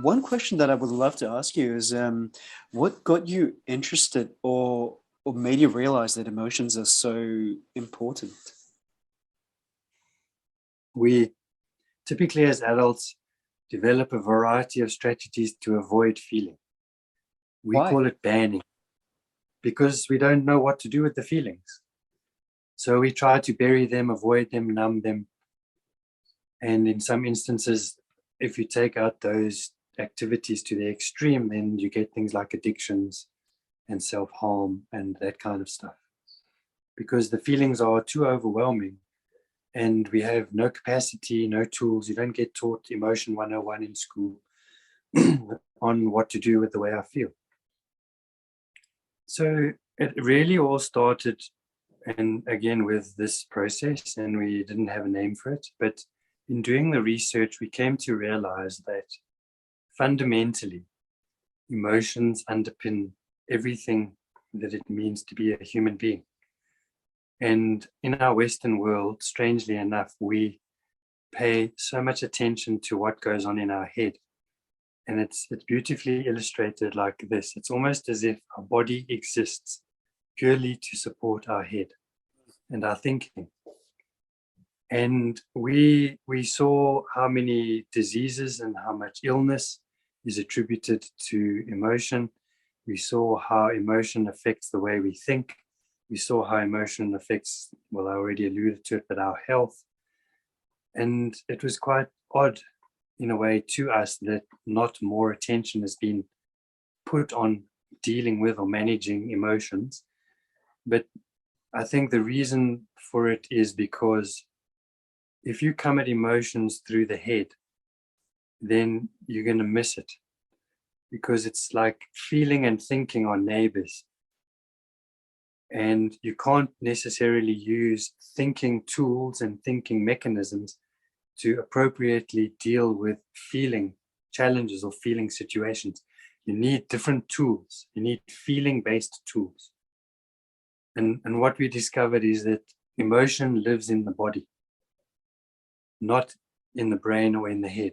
one question that I would love to ask you is, what got you interested or made you realize that emotions are so important? We typically, as adults, develop a variety of strategies to avoid feeling. We Why? call it banning because we don't know what to do with the feelings. So we try to bury them, avoid them, numb them. And in some instances, if you take out those activities to the extreme, then you get things like addictions and self-harm and that kind of stuff. Because the feelings are too overwhelming and we have no capacity, no tools. You don't get taught emotion 101 in school on what to do with the way I feel. So it really all started, and again, with this process, and we didn't have a name for it, but in doing the research, we came to realize that fundamentally, emotions underpin everything that it means to be a human being. And in our Western world, strangely enough, we pay so much attention to what goes on in our head. And it's beautifully illustrated like this. It's almost as if our body exists purely to support our head and our thinking. And we saw how many diseases and how much illness is attributed to emotion. We saw how emotion affects the way we think. We saw how emotion affects, well, I already alluded to it, but our health. And it was quite odd in a way to us that not more attention has been put on dealing with or managing emotions. But I think the reason for it is because if you come at emotions through the head, then you're going to miss it, because it's like feeling and thinking are neighbors. And you can't necessarily use thinking tools and thinking mechanisms to appropriately deal with feeling challenges or feeling situations. You need different tools. You need feeling-based tools. And what we discovered is that emotion lives in the body, not in the brain or in the head.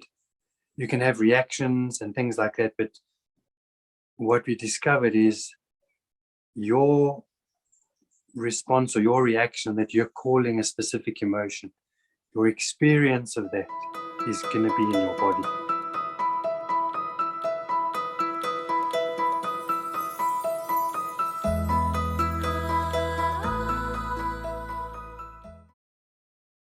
You can have reactions and things like that, but what we discovered is your response or your reaction that you're calling a specific emotion, your experience of that is going to be in your body.